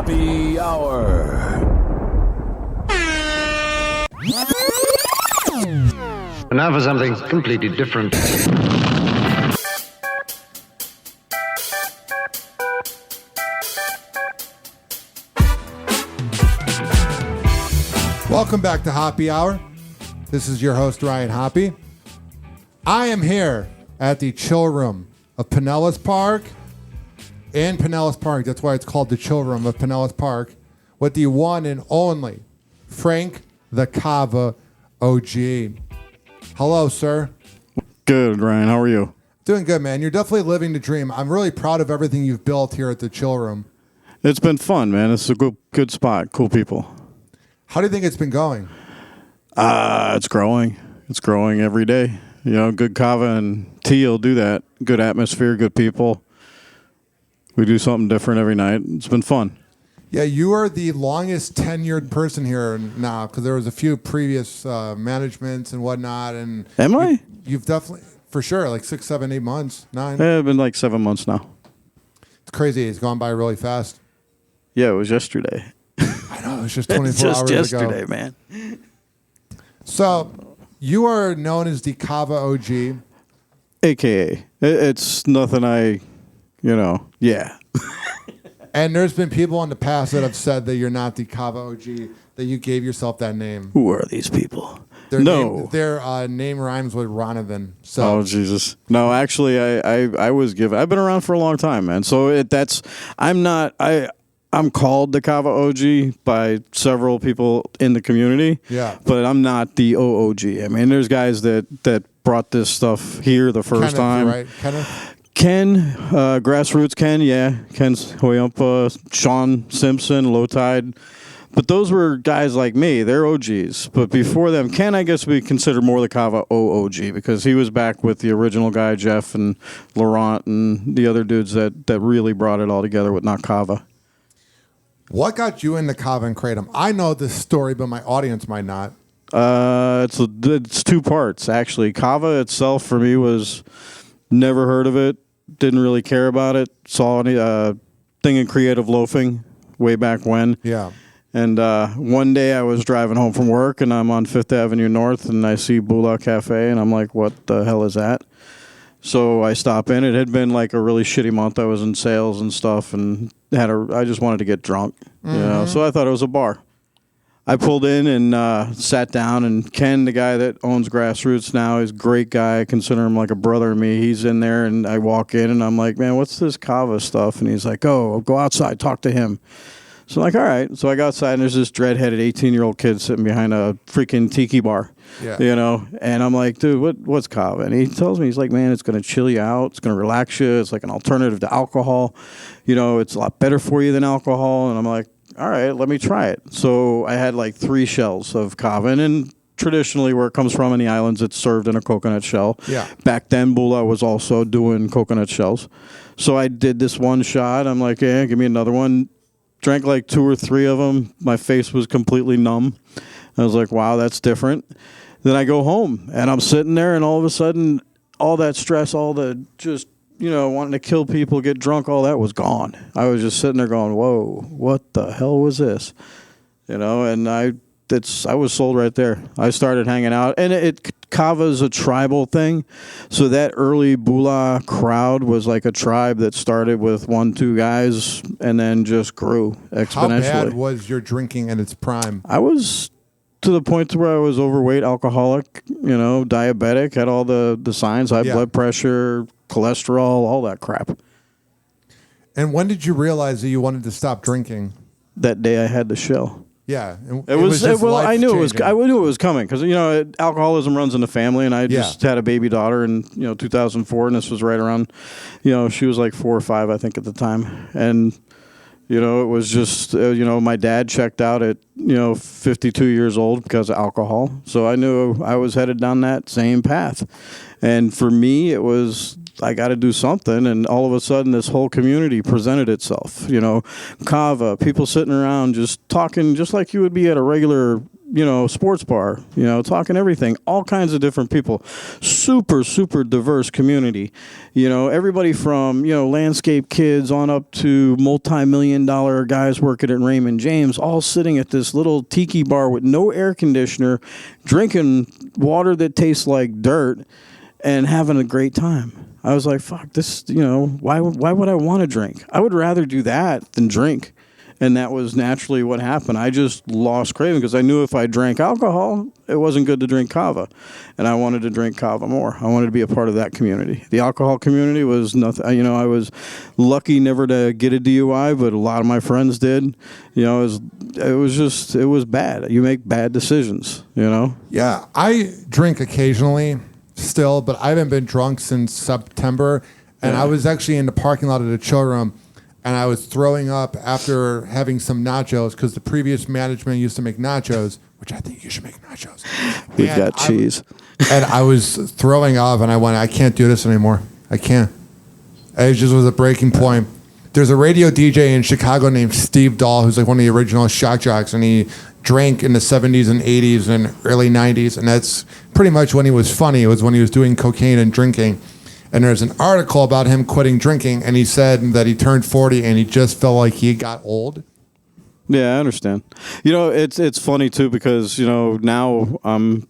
Happy Hour. And now for something completely different. Welcome back to Happy Hour. This is your host, Ryan Hoppe. I am here at the chill room of Pinellas Park. In Pinellas Park, that's why it's called the chill room of Pinellas Park, with the one and only Frank the Kava OG. Hello, sir. Good, Ryan. How are you? Doing good, man. You're definitely living the dream. I'm really proud of everything you've built here at the chill room. It's been fun, man. It's a good spot. Cool people. How do you think it's been going? It's growing. It's growing every day. You know, good kava and tea will do that. Good atmosphere, good people. We do something different every night. It's been fun. Yeah, you are the longest tenured person here now, because there was a few previous managements and whatnot. And Am I? You've definitely, for sure, like 6, 7, 8 months, 9. Yeah, it's been like 7 months now. It's crazy. It's gone by really fast. Yeah, it was yesterday. I know. It's just 24 just hours yesterday, ago. man. So you are known as the Kava OG. AKA. It's nothing yeah. And there's been people in the past that have said that you're not the Kava OG, that you gave yourself that name. Who are these people? Their name rhymes with Ronovan. So. Oh, Jesus. No, actually, I was given. I've been around for a long time, man. So I'm called the Kava OG by several people in the community. Yeah. But I'm not the OOG. I mean, there's guys that brought this stuff here the first time. Right? Kenneth? Ken, Grassroots Ken, yeah. Ken's Hoyumpa, Sean Simpson, Low Tide. But those were guys like me. They're OGs. But before them, Ken, I guess we consider more the Kava OOG because he was back with the original guy, Jeff and Laurent and the other dudes that really brought it all together with Not Kava. What got you into Kava and Kratom? I know this story, but my audience might not. It's 2 parts, actually. Kava itself, for me, was never heard of it. Didn't really care about it. Saw any thing in creative loafing way back when. Yeah. And one day I was driving home from work, and I'm on 5th Avenue North, and I see Bula Cafe, and I'm like, what the hell is that? So I stop in. It had been like a really shitty month. I was in sales and stuff, and I just wanted to get drunk, you know. So I thought it was a bar. I pulled in and sat down, and Ken, the guy that owns Grassroots now, is a great guy. I consider him like a brother to me. He's in there, and I walk in, and I'm like, man, what's this Kava stuff? And he's like, oh, go outside, talk to him. So I'm like, all right. So I go outside, and there's this dread-headed 18-year-old kid sitting behind a freaking tiki bar, you know. And I'm like, dude, what's Kava? And he tells me, he's like, man, it's going to chill you out. It's going to relax you. It's like an alternative to alcohol. You know, it's a lot better for you than alcohol. And I'm like, all right, let me try it. So I had like 3 shells of Kava. And traditionally, where it comes from in the islands, it's served in a coconut shell. Yeah. Back then, Bula was also doing coconut shells. So I did this one shot. I'm like, yeah, give me another one. Drank like 2 or 3 of them. My face was completely numb. I was like, wow, that's different. Then I go home, and I'm sitting there, and all of a sudden, all that stress, all the just, you know, wanting to kill people, get drunk, all that was gone. I was just sitting there going, whoa, what the hell was this? You know, and I was sold right there. I started hanging out, and Kava is a tribal thing, so that early Bula crowd was like a tribe that started with 1, 2 guys and then just grew exponentially. How bad was your drinking in its prime? I was to the point to where I was overweight, alcoholic, you know, diabetic, had all the signs, high blood pressure, cholesterol, all that crap. And when did you realize that you wanted to stop drinking? That day I had the shell. Yeah, it was well. I knew it was. I knew it was coming because alcoholism runs in the family, and I just had a baby daughter in 2004, and this was right around, she was like 4 or 5, I think, at the time, and it was just my dad checked out at 52 years old because of alcohol, so I knew I was headed down that same path, and for me it was, I got to do something, and all of a sudden this whole community presented itself. Kava, people sitting around just talking just like you would be at a regular sports bar, talking everything, all kinds of different people, super, super diverse community, everybody from, landscape kids on up to multi-million-dollar guys working at Raymond James, all sitting at this little tiki bar with no air conditioner, drinking water that tastes like dirt and having a great time. I was like, fuck this, why would I want to drink? I would rather do that than drink. And that was naturally what happened. I just lost craving because I knew if I drank alcohol, it wasn't good to drink Kava. And I wanted to drink Kava more. I wanted to be a part of that community. The alcohol community was nothing. I was lucky never to get a DUI, but a lot of my friends did. It was bad. You make bad decisions, Yeah, I drink occasionally still, but I haven't been drunk since September. And I was actually in the parking lot of the chill room. And I was throwing up after having some nachos because the previous management used to make nachos, which I think you should make nachos. We've got cheese. And I was throwing up, and I went, I can't do this anymore. I can't. It just was a breaking point. There's a radio DJ in Chicago named Steve Dahl, who's like one of the original shock jocks, and he drank in the 70s and 80s and early 90s, and that's pretty much when he was funny. It was when he was doing cocaine and drinking. And there's an article about him quitting drinking, and he said that he turned 40 and he just felt like he got old. Yeah, I understand. It's funny too because now I'm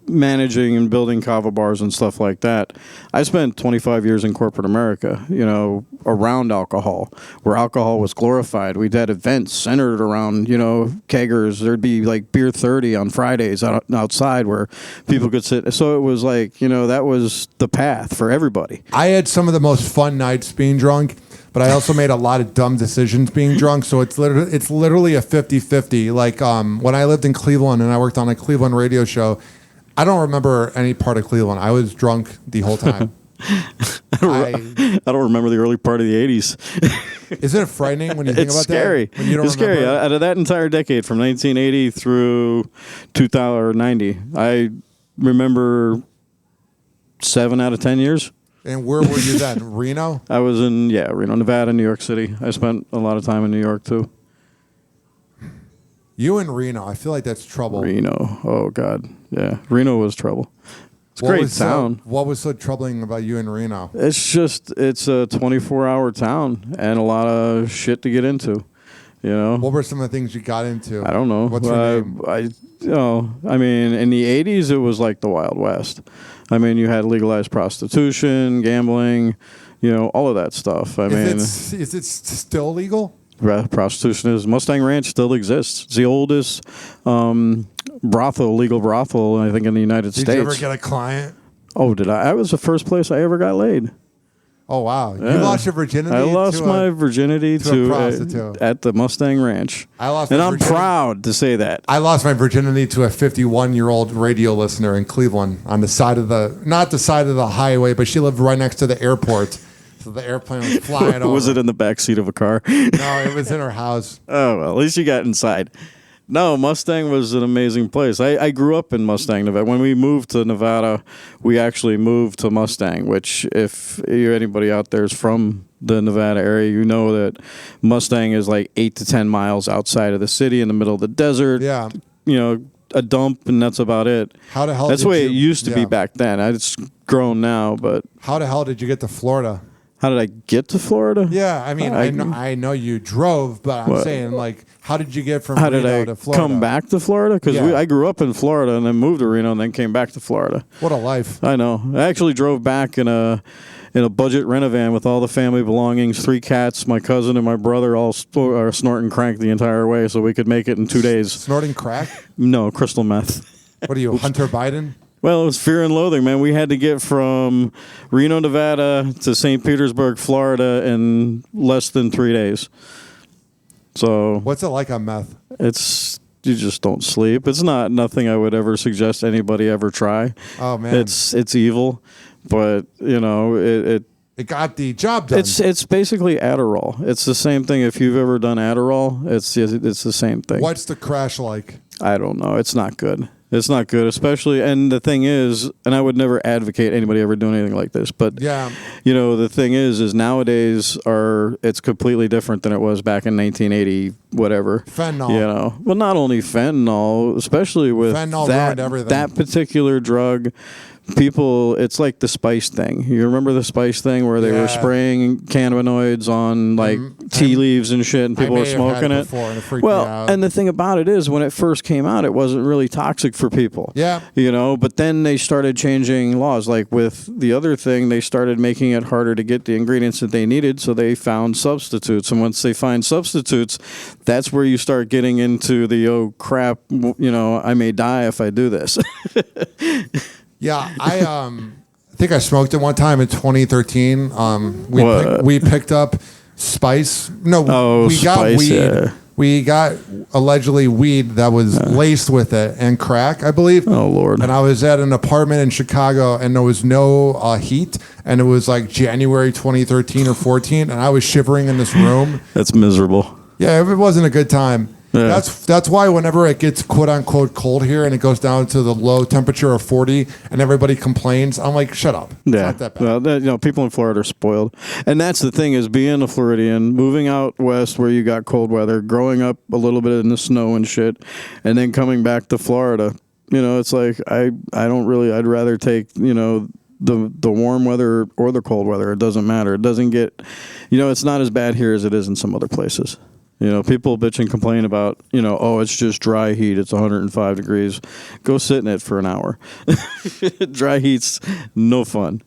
managing and building Kava bars and stuff like that. I spent 25 years in corporate America, around alcohol, where alcohol was glorified. We'd had events centered around, keggers. There'd be like Beer 30 on Fridays outside where people could sit. So it was like, that was the path for everybody. I had some of the most fun nights being drunk, but I also made a lot of dumb decisions being drunk. So it's literally a 50-50. Like when I lived in Cleveland and I worked on a Cleveland radio show, I don't remember any part of Cleveland. I was drunk the whole time. I don't remember the early part of the 80s. Isn't it frightening when you think about scary. that? It's scary. Out of that entire decade, from 1980 through 2090, I remember 7 out of 10 years. And where were you then? Reno? I was in, Reno, Nevada, New York City. I spent a lot of time in New York, too. You in Reno, I feel like that's trouble. Reno, oh God, yeah, Reno was trouble. It's a great town. What was so troubling about you in Reno? It's a 24-hour town and a lot of shit to get into. What were some of the things you got into? I don't know. What's your name? In the 80s, it was like the Wild West. You had legalized prostitution, gambling, all of that stuff. Is it still legal? Prostitution is. Mustang Ranch still exists. It's the oldest legal brothel, I think, in the United States. Did you ever get a client? Oh, did I? That was the first place I ever got laid. Oh, wow. Yeah. You lost your virginity? I lost my virginity to a prostitute. At the Mustang Ranch. I'm proud to say that. I lost my virginity to a 51-year-old radio listener in Cleveland on the side of not the side of the highway, but she lived right next to the airport. So the airplane was flying over. Was it in the back seat of a car? No, it was in her house. Oh, well, at least you got inside. No, Mustang was an amazing place. I grew up in Mustang, Nevada. When we moved to Nevada, we actually moved to Mustang, which if anybody out there is from the Nevada area, you know that Mustang is like 8 to 10 miles outside of the city in the middle of the desert. Yeah. A dump, and that's about it. How the hell That's the way it used to be back then. It's grown now, but... How the hell did you get to Florida? How did I get to Florida? Yeah, I know you drove, but I'm saying, like, how did you get from Reno to Florida? How did I come back to Florida? Because I grew up in Florida and then moved to Reno and then came back to Florida. What a life. I know. I actually drove back in a budget rent-a-van with all the family belongings, 3 cats, my cousin and my brother all snorting crack the entire way so we could make it in 2 days. Snorting crack? No, crystal meth. What are you, Hunter Biden? Well, it was fear and loathing, man. We had to get from Reno, Nevada to St. Petersburg, Florida in less than 3 days. So what's it like on meth? You just don't sleep. It's nothing I would ever suggest anybody ever try. Oh man. It's evil, but it got the job done. It's basically Adderall. It's the same thing. If you've ever done Adderall, it's the same thing. What's the crash like? I don't know. It's not good. It's not good, especially, and the thing is, and I would never advocate anybody ever doing anything like this, but Yeah. the thing is nowadays it's completely different than it was back in 1980, whatever. Fentanyl. Well, not only fentanyl, especially with Fentanyl ruined everything. that particular drug. People, it's like the spice thing. You remember the spice thing where they were spraying cannabinoids on like tea leaves and shit, and people were smoking it. Before, and it freaked me out. And the thing about it is, when it first came out, it wasn't really toxic for people. Yeah. But then they started changing laws. Like with the other thing, they started making it harder to get the ingredients that they needed, so they found substitutes. And once they find substitutes, that's where you start getting into the, oh crap, I may die if I do this. Yeah, I think I smoked it one time in 2013. We picked up spice. No, we got spice, weed. Yeah. We got allegedly weed that was laced with it and crack, I believe. Oh, Lord. And I was at an apartment in Chicago, and there was no heat, and it was like January 2013 or 14, and I was shivering in this room. That's miserable. Yeah, it wasn't a good time. Yeah. That's why whenever it gets quote unquote cold here and it goes down to the low temperature of 40 and everybody complains, I'm like, shut up. It's not that bad. Well, people in Florida are spoiled, and that's the thing is being a Floridian, moving out west where you got cold weather, growing up a little bit in the snow and shit, and then coming back to Florida. It's like I don't really. I'd rather take the warm weather or the cold weather. It doesn't matter. It doesn't get. It's not as bad here as it is in some other places. People bitch and complain about, oh, it's just dry heat. It's 105 degrees. Go sit in it for an hour. Dry heat's no fun.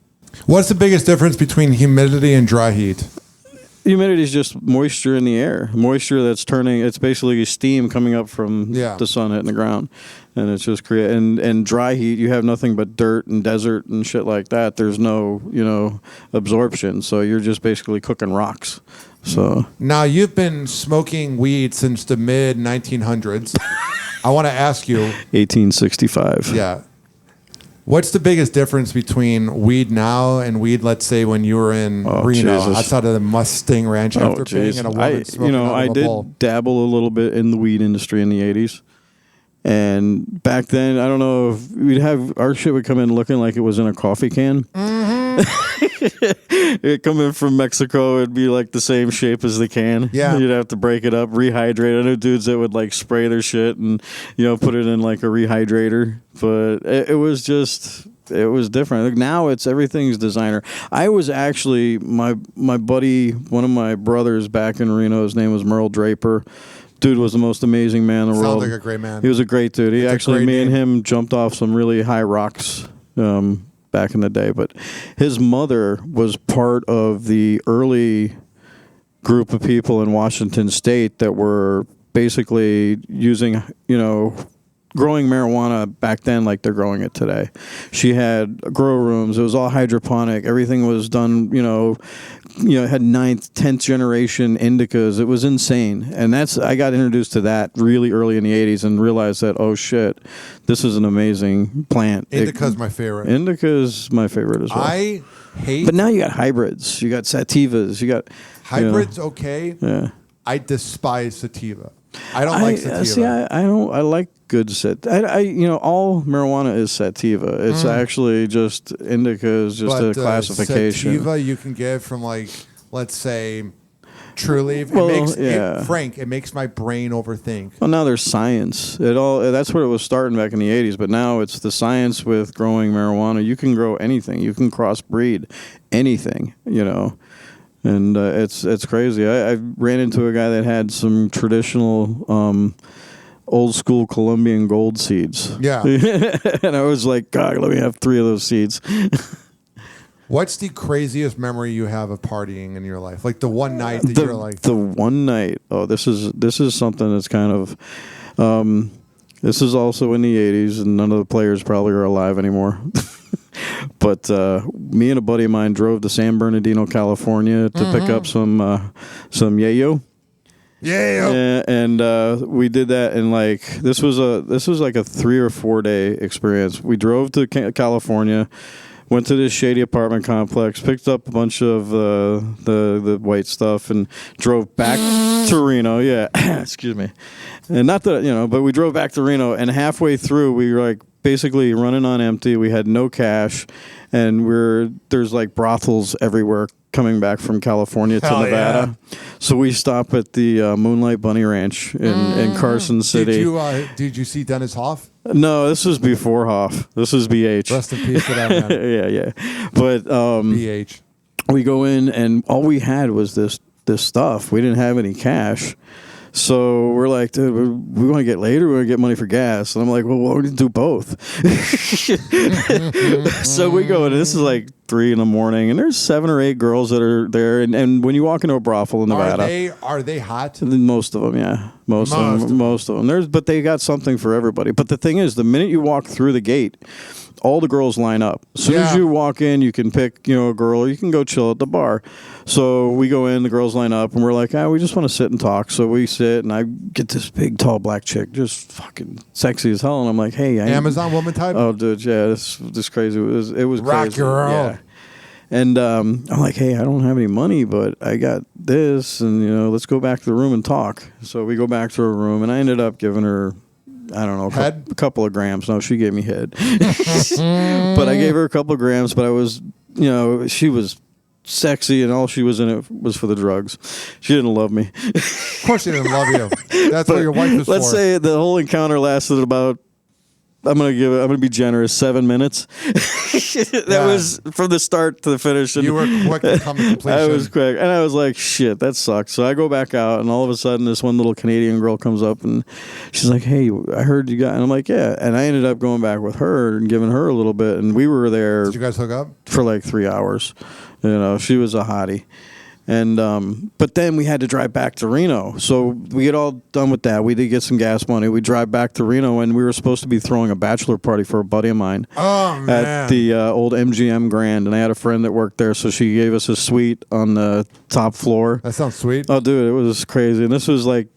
What's the biggest difference between humidity and dry heat? Humidity is just moisture in the air. Moisture that's turning, it's basically steam coming up from the sun hitting the ground. And it's just and dry heat, you have nothing but dirt and desert and shit like that. There's no, absorption. So you're just basically cooking rocks. So now you've been smoking weed since the mid 1900s. I want to ask you, 1865. Yeah. What's the biggest difference between weed now and weed, let's say, when you were in Reno, Jesus. outside of the Mustang Ranch after being in a woman smoking out of I a did bowl? dabble a little bit in the weed industry in the 80s. And back then, I don't know if we'd have our shit would come in looking like it was in a coffee can. Mm-hmm. It come in from Mexico, it'd be like the same shape as the can. Yeah. You'd have to break it up, rehydrate. I know dudes that would like spray their shit and put it in like a rehydrator. But it was just. It was different. Like now everything's designer. I was actually my buddy, one of my brothers back in Reno. His name was Merle Draper. Dude was the most amazing man in the world. Sounds like a great man. He was a great dude. Me and him jumped off some really high rocks back in the day. But his mother was part of the early group of people in Washington State that were basically using, growing marijuana back then like they're growing it today. She had grow rooms. It was all hydroponic. Everything was done, it had 9th, 10th generation indicas. It was insane. And I got introduced to that really early in the 80s and realized that, oh shit, this is an amazing plant. Indica's my favorite. Indica's my favorite as well. I hate... But now you got hybrids. You got sativas. You got... Hybrids, okay. Yeah. I despise sativa. I don't like sativa. See, I don't. I like good all marijuana is sativa. It's actually just indica is just a classification. Sativa you can get from let's say, Trulieve. It makes my brain overthink. Well, now there's science. That's where it was starting back in the 80s, but now it's the science with growing marijuana. You can grow anything. You can crossbreed anything. And it's crazy. I ran into a guy that had some traditional old school Colombian gold seeds. Yeah. And I was like, God, let me have 3 of those seeds. What's the craziest memory you have of partying in your life? Like the one night that you're like... The one night. Oh, this is something that's kind of... this is also in the 80s, and none of the players probably are alive anymore. But me and a buddy of mine drove to San Bernardino, California to pick up some yayo. Yeah. And we did that, and this was like a 3 or 4 day experience. We drove to California. Went to this shady apartment complex, picked up a bunch of the white stuff, and drove back to Reno. Yeah, excuse me. And not that, but we drove back to Reno, and halfway through, we were like basically running on empty. We had no cash, and there's like brothels everywhere coming back from California to Nevada. Yeah. So we stop at the Moonlight Bunny Ranch in Carson City. Did you see Dennis Hoff? No, this was before Hoff. This was BH. Rest in peace to that man. Yeah. But BH. We go in, and all we had was this stuff. We didn't have any cash. So we're like, dude, we want to get later. We want to get money for gas. And I'm like, well, we're going to do both. So we go, and this is like 3 a.m, and there's 7 or 8 girls that are there. And when you walk into a brothel in Nevada, are they hot? Most of them, yeah, most of them. But they got something for everybody. But the thing is, the minute you walk through the gate, all the girls line up. As soon as you walk in, you can pick, a girl. You can go chill at the bar. So we go in, the girls line up, and we're like, we just want to sit and talk. So we sit, and I get this big, tall, black chick, just fucking sexy as hell. And I'm like, hey. Amazon woman type? Oh, dude, yeah, this crazy. It was rock crazy. Your world. Yeah. And I'm like, hey, I don't have any money, but I got this, and, let's go back to the room and talk. So we go back to her room, and I ended up giving her, I don't know, a couple of grams. No, she gave me head. But I gave her a couple of grams, but I was, she was sexy, and all she was in it was for the drugs. She didn't love me. Of course she didn't love you. That's what your wife is for. Let's say the whole encounter lasted about, I'm gonna be generous, 7 minutes. That was from the start to the finish. And you were quick to come to completion. I was quick, and I was like, shit, that sucks. So I go back out, and all of a sudden, this one little Canadian girl comes up, and she's like, hey, I heard you got, and I'm like, yeah. And I ended up going back with her and giving her a little bit, and we were there. Did you guys hook up? For like 3 hours. She was a hottie. And but then we had to drive back to Reno. So we get all done with that. We did get some gas money. We drive back to Reno, and we were supposed to be throwing a bachelor party for a buddy of mine at the old MGM Grand. And I had a friend that worked there, so she gave us a suite on the top floor. That sounds sweet. Oh, dude, it was crazy. And this was like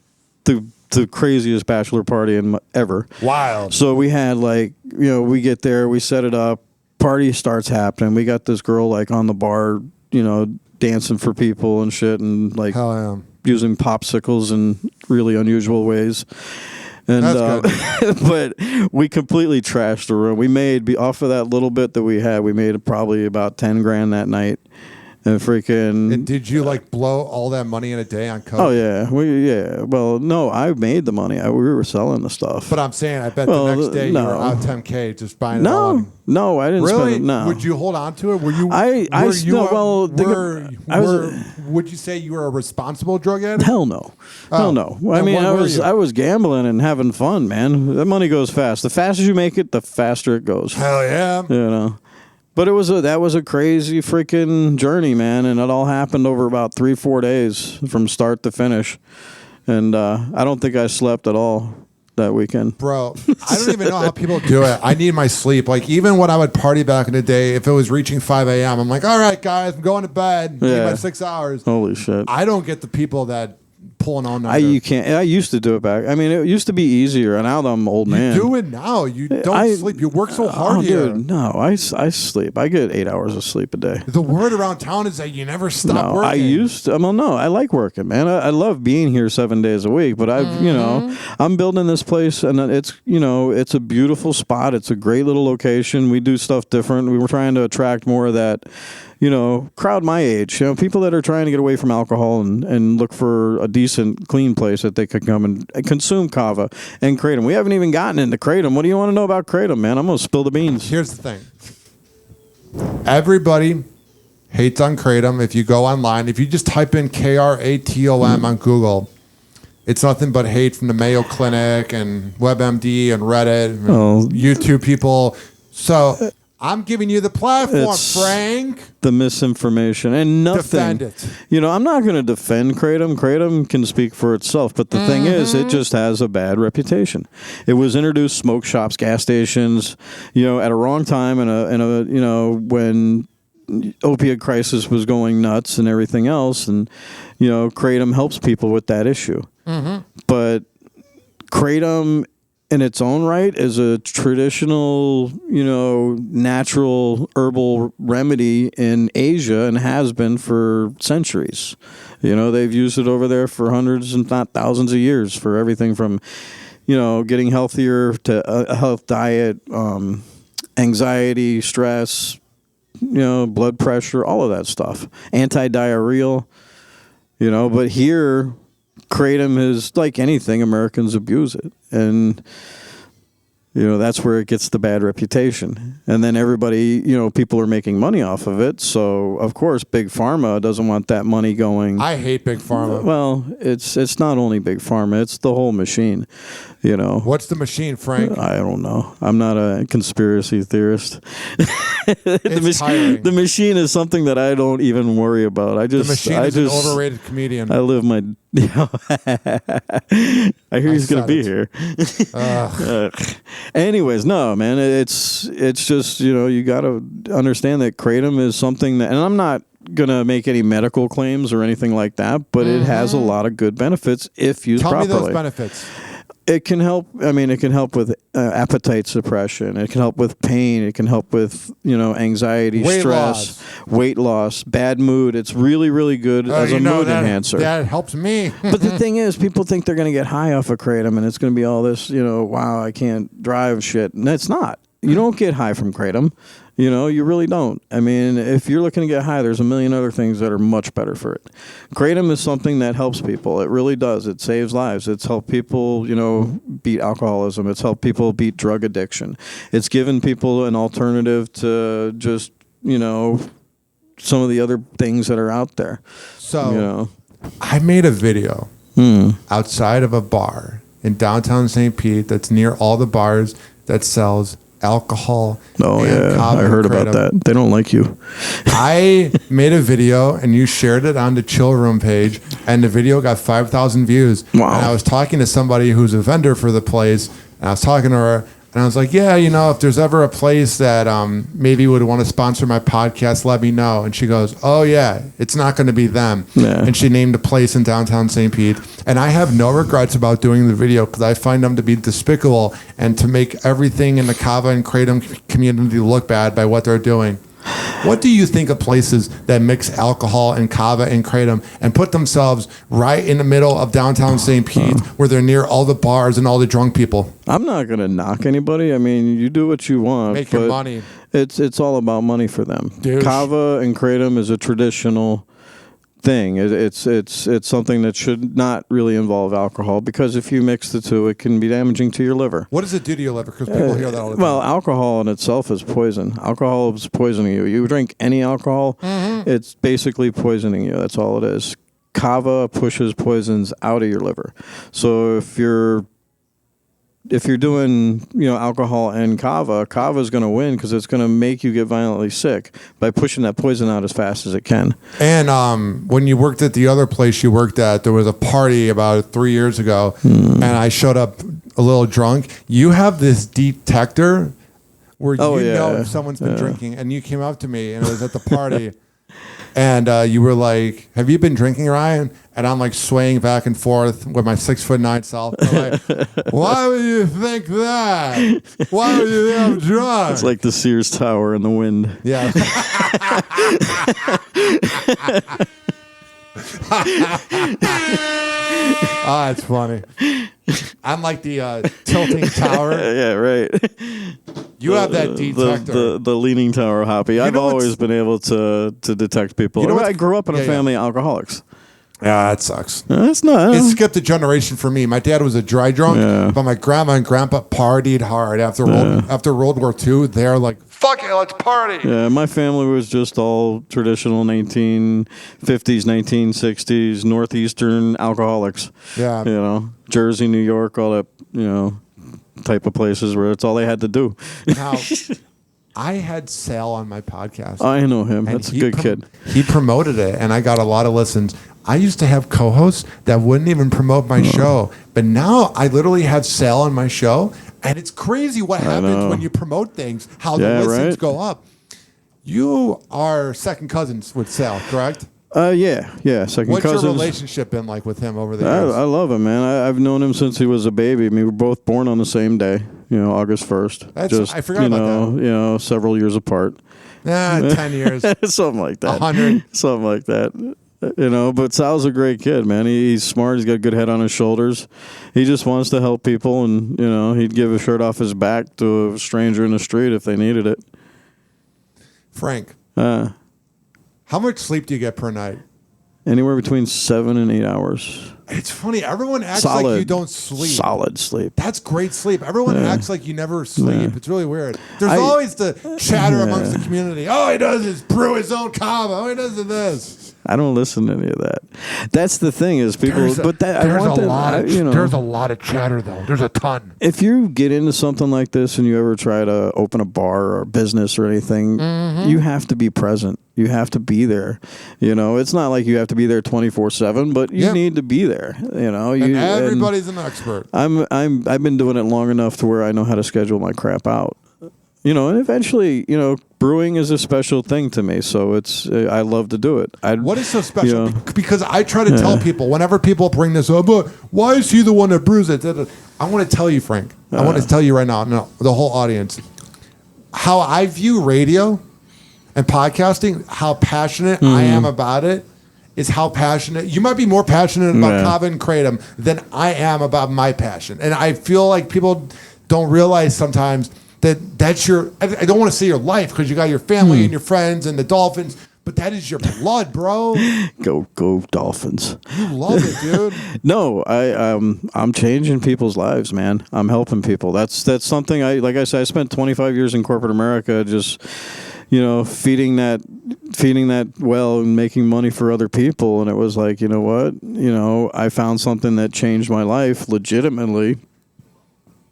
the craziest bachelor party ever. Wild. So we had we get there, we set it up, party starts happening. We got this girl on the bar, dancing for people and shit, and using popsicles in really unusual ways. And but we completely trashed the room. We made off of that little bit that we had. We made probably about 10 grand that night. And freaking. And did you blow all that money in a day on coke? Oh yeah, Well, no, I made the money. We were selling the stuff. But I'm saying, I bet the next day you were out $10K just buying it all. No, I didn't spend it. No. Would you hold on to it? Were you? Would you say you were a responsible drug addict? Hell no. Hell no. I mean, I was gambling and having fun, man. That money goes fast. The faster you make it, the faster it goes. Hell yeah. But that was a crazy freaking journey, man, and it all happened over about 3-4 days from start to finish. And I don't think I slept at all that weekend. Bro, I don't even know how people do it. I need my sleep. Even when I would party back in the day, if it was reaching 5 a.m., I'm like, all right, guys, I'm going to bed. I need my 6 hours. Holy shit. I don't get the people that pulling on that. You can't. I used to do it back. I mean, it used to be easier, and now that I'm an old man. You do it now. You don't sleep. You work so hard here. Dude, no, I sleep. I get 8 hours of sleep a day. The word around town is that you never stop working. I used to. Well, no, I like working, man. I love being here 7 days a week, but I'm building this place, and it's a beautiful spot. It's a great little location. We do stuff different. We were trying to attract more of that, crowd my age, people that are trying to get away from alcohol and look for a decent, clean place that they could come and consume Kava and Kratom. We haven't even gotten into Kratom. What do you want to know about Kratom, man? I'm going to spill the beans. Here's the thing. Everybody hates on Kratom. If you go online, if you just type in KRATOM on Google, it's nothing but hate from the Mayo Clinic and WebMD and Reddit and YouTube people. So I'm giving you the platform, Frank. The misinformation and nothing. Defend it. I'm not going to defend Kratom. Kratom can speak for itself, but the thing is, it just has a bad reputation. It was introduced smoke shops, gas stations, at a wrong time, and when opiate crisis was going nuts and everything else, and Kratom helps people with that issue. But Kratom in its own right is a traditional, natural herbal remedy in Asia and has been for centuries. They've used it over there for hundreds and not thousands of years for everything from, getting healthier to a health diet, anxiety, stress, blood pressure, all of that stuff. Anti-diarrheal, but here kratom is like anything, Americans abuse it. And, that's where it gets the bad reputation. And then everybody, people are making money off of it. So, of course, Big Pharma doesn't want that money going. I hate Big Pharma. Well, it's not only Big Pharma, it's the whole machine, What's the machine, Frank? I don't know. I'm not a conspiracy theorist. Tiring. The machine is something that I don't even worry about. The machine is an overrated comedian. I live my. I hear he's gonna be here. Anyways, no, man. It's just you got to understand that kratom is something that, and I'm not gonna make any medical claims or anything like that, but it has a lot of good benefits if used properly. Tell me those benefits. It can help. I mean, it can help with appetite suppression. It can help with pain. It can help with anxiety, stress, weight loss, bad mood. It's really, really good as a mood enhancer. That helps me. But the thing is, people think they're going to get high off of kratom, and it's going to be all this, wow, I can't drive shit. And it's not. You don't get high from kratom. You really don't. I mean, if you're looking to get high, there's a million other things that are much better for it. Kratom is something that helps people. It really does. It saves lives. It's helped people, beat alcoholism. It's helped people beat drug addiction. It's given people an alternative to just, some of the other things that are out there. So, I made a video outside of a bar in downtown St. Pete that's near all the bars that sells alcohol. Oh, yeah. Kava I heard about that. They don't like you. I made a video and you shared it on the Chill Room page, and the video got 5,000 views. Wow. And I was talking to somebody who's a vendor for the place, and I was talking to her, and I was like, yeah, if there's ever a place that maybe would want to sponsor my podcast, let me know. And she goes, oh, yeah, it's not going to be them. Yeah. And she named a place in downtown St. Pete. And I have no regrets about doing the video because I find them to be despicable and to make everything in the Kava and kratom community look bad by what they're doing. What do you think of places that mix alcohol and Kava and kratom and put themselves right in the middle of downtown St. Pete where they're near all the bars and all the drunk people? I'm not going to knock anybody. I mean, you do what you want. Make your money. It's all about money for them. Douche. Kava and kratom is a traditional thing. It's something that should not really involve alcohol, because if you mix the two, it can be damaging to your liver. What does it do to your liver? Because people hear that all the time. Well, alcohol in itself is poison. Alcohol is poisoning you. You drink any alcohol, it's basically poisoning you. That's all it is. Kava pushes poisons out of your liver. So if you're doing, alcohol and Kava is going to win because it's going to make you get violently sick by pushing that poison out as fast as it can. And when you worked at the other place you worked at, there was a party about 3 years ago, and I showed up a little drunk. You have this detector where know if someone's been drinking, and you came up to me, and it was at the party. And you were like, have you been drinking, Ryan? And I'm like swaying back and forth with my 6'9" self. I'm like, why would you think that? Why would you think I'm drunk? It's like the Sears Tower in the wind. Yeah. Ah, it's funny. I'm like the tilting tower. Yeah, right. You have that detector. The leaning tower, Hoppe. I've always been able to detect people. I grew up in a family of alcoholics. Yeah, that sucks. That's not. It skipped a generation for me. My dad was a dry drunk, but my grandma and grandpa partied hard. After World War II, they're like, fuck it, let's party. Yeah, my family was just all traditional 1950s, 1960s, Northeastern alcoholics. Yeah. Jersey, New York, all that, type of places where it's all they had to do. Now, I had Sal on my podcast. I know him. That's a good kid. He promoted it, and I got a lot of listens. I used to have co-hosts that wouldn't even promote my show, but now I literally have Sal on my show, and it's crazy what happens when you promote things, how the listens go up. You are second cousins with Sal, correct? Yeah. Second What's cousins. your relationship been like with him over the years? I love him, man. I've known him since he was a baby. I mean, we were both born on the same day, August 1st. I forgot about that. Several years apart. 10 years. Something like that. 100. Something like that. But Sal's a great kid, man. He's smart. He's got a good head on his shoulders. He just wants to help people, and, he'd give a shirt off his back to a stranger in the street if they needed it. Frank, how much sleep do you get per night? Anywhere between 7 and 8 hours. It's funny. Everyone acts like you don't sleep. Solid sleep. That's great sleep. Everyone acts like you never sleep. It's really weird. There's always the chatter amongst the community. All he does is brew his own kava. All he does is this. I don't listen to any of that. That's the thing is people. There's a lot of chatter though. There's a ton. If you get into something like this and you ever try to open a bar or a business or anything, you have to be present. You have to be there. It's not like you have to be there 24/7, but you need to be there. And everybody's an expert. I've been doing it long enough to where I know how to schedule my crap out. And eventually, brewing is a special thing to me, so I love to do it. What is so special? Because I try to tell people, whenever people bring this up, why is he the one that brews it? I want to tell you, Frank. I want to tell you right now, the whole audience, how I view radio and podcasting, how passionate I am about it, is how passionate. You might be more passionate about Kava and Kratom than I am about my passion. And I feel like people don't realize sometimes that's your, I don't want to say your life because you got your family and your friends and the Dolphins, but that is your blood, bro. Go Dolphins. You love it, dude. No, I'm changing people's lives, man. I'm helping people. That's something like I said, I spent 25 years in corporate America just, feeding that well and making money for other people. And it was like, you know what? I found something that changed my life legitimately.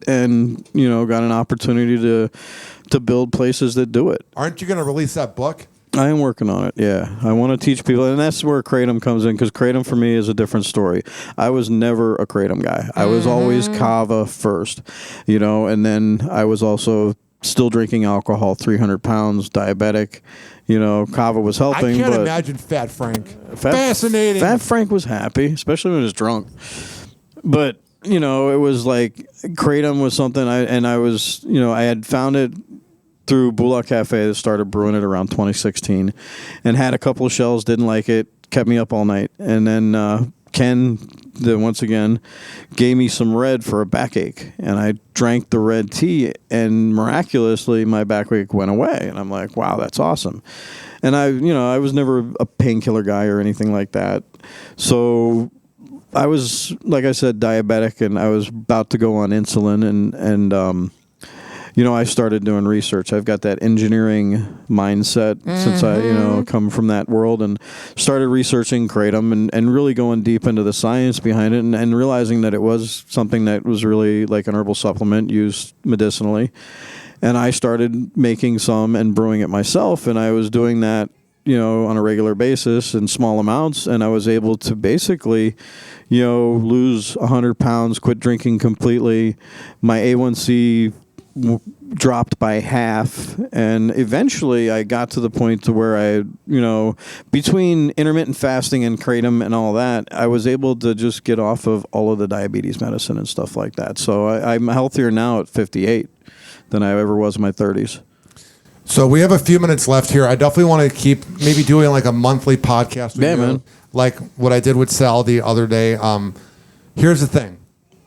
And, got an opportunity to build places that do it. Aren't you going to release that book? I am working on it, yeah. I want to teach people, and that's where Kratom comes in, because Kratom for me is a different story. I was never a Kratom guy. I was always Kava first, and then I was also still drinking alcohol, 300 pounds, diabetic. Kava was helping. I can't imagine Fat Frank. Fascinating. Fat Frank was happy, especially when he was drunk. But it was like Kratom was something I had found it through Bulak Cafe that started brewing it around 2016 and had a couple of shells, didn't like it, kept me up all night. And then Ken, once again, gave me some red for a backache. And I drank the red tea and miraculously my backache went away. And I'm like, wow, that's awesome. And I was never a painkiller guy or anything like that. So I was, like I said, diabetic, and I was about to go on insulin, and I started doing research. I've got that engineering mindset since I, come from that world, and started researching Kratom and really going deep into the science behind it, and realizing that it was something that was really like an herbal supplement used medicinally. And I started making some and brewing it myself, and I was doing that on a regular basis in small amounts, and I was able to basically, lose 100 pounds, quit drinking completely. My A1C dropped by half, and eventually I got to the point to where I, between intermittent fasting and Kratom and all that, I was able to just get off of all of the diabetes medicine and stuff like that. So I'm healthier now at 58 than I ever was in my 30s. So we have a few minutes left here. I definitely want to keep maybe doing like a monthly podcast with you, man. like what I did with Sal the other day. Here's the thing.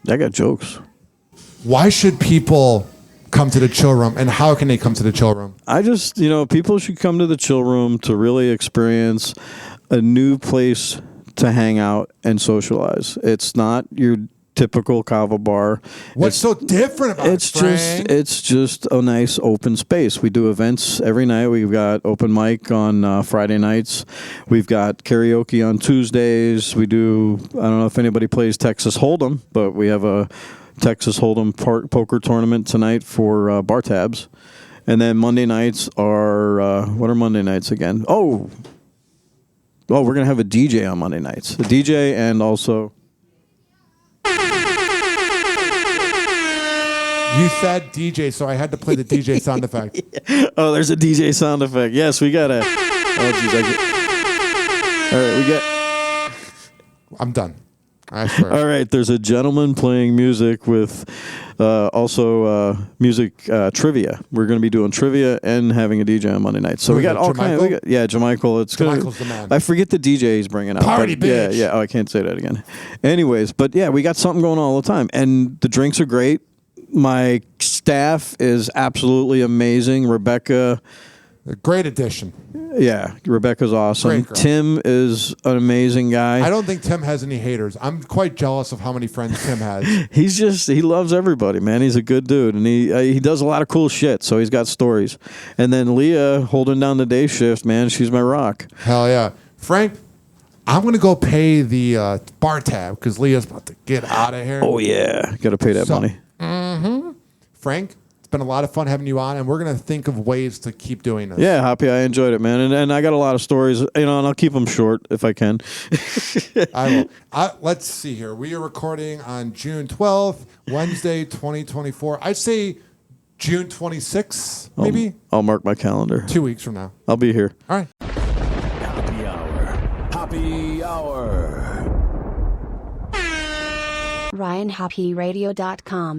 I got jokes. Why should people come to the chill room, and how can they come to the chill room? I just, people should come to the chill room to really experience a new place to hang out and socialize. It's not your typical Kava bar. What's so different about it, Frank? It's just a nice open space. We do events every night. We've got open mic on Friday nights. We've got karaoke on Tuesdays. We do, I don't know if anybody plays Texas Hold'em, but we have a Texas Hold'em poker tournament tonight for bar tabs. And then Monday nights are, what are Monday nights again? Oh, we're going to have a DJ on Monday nights. A DJ and also... You said DJ, so I had to play the DJ sound effect. Oh, there's a DJ sound effect. Yes, we got a... Oh, geez, All right, we get. I'm done. I swear. All right, there's a gentleman playing music with also music trivia. We're going to be doing trivia and having a DJ on Monday night. So we got all kinds. Yeah, Jamichael. Jamichael's the man. I forget the DJ he's bringing out. Party bitch. Yeah. Oh, I can't say that again. Anyways, but yeah, we got something going on all the time, and the drinks are great. My staff is absolutely amazing. Rebecca. A great addition. Yeah, Rebecca's awesome. Great girl. Tim is an amazing guy. I don't think Tim has any haters. I'm quite jealous of how many friends Tim has. He loves everybody, man. He's a good dude, and he does a lot of cool shit. So he's got stories. And then Leah holding down the day shift, man. She's my rock. Hell yeah, Frank. I'm gonna go pay the bar tab because Leah's about to get out of here. Oh yeah, got to pay that money. Frank, it's been a lot of fun having you on, and we're gonna think of ways to keep doing this. Yeah, Hoppe, I enjoyed it, man, and I got a lot of stories, and I'll keep them short if I can. I will. Let's see here. We are recording on June 12th, Wednesday, 2024. I'd say June 26th, maybe. I'll mark my calendar. 2 weeks from now. I'll be here. All right. Happy Hour. Happy Hour. RyanHappyRadio.com